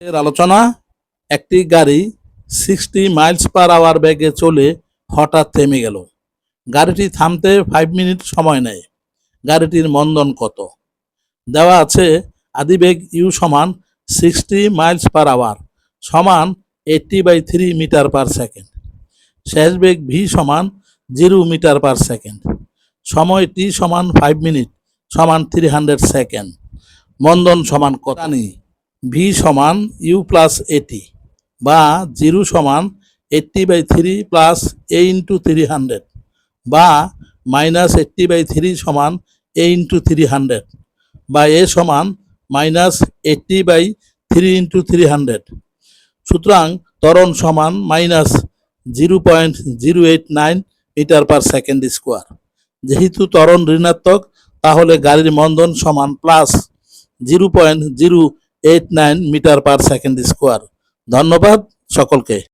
এর আলোচনা। একটি গাড়ি 60 মাইলস পার আওয়ার বেগে চলে হঠাৎ থেমে গেল। গাড়িটি থামতে 5 মিনিট সময় নেয়। গাড়িটির মন্দন কত? দেওয়া আছে আদিবেগ ইউ সমান 60 মাইলস পার আওয়ার সমান 80/3 মিটার পার সেকেন্ড। শেষ বেগ ভি সমান 0 মিটার পার সেকেন্ড। সময় টি সমান 5 মিনিট সমান 300 সেকেন্ড। মন্দন সমান কত? ভি সমান ইউ প্লাস এটি বা 0 সমান 80/3 প্লাস এ ইন্টু 300 বা মাইনাস 80/3 সমান এ ইন্টু 300 বা এ সমান মাইনাস 80/3 ইন্টু 300। সুতরাং ত্বরণ সমান minus 0.089 metre per second square. যেহেতু ত্বরণ ঋণাত্মক, তাহলে গাড়ির মন্দন সমান plus 0.089 metre per second square. ধন্যবাদ সকলকে।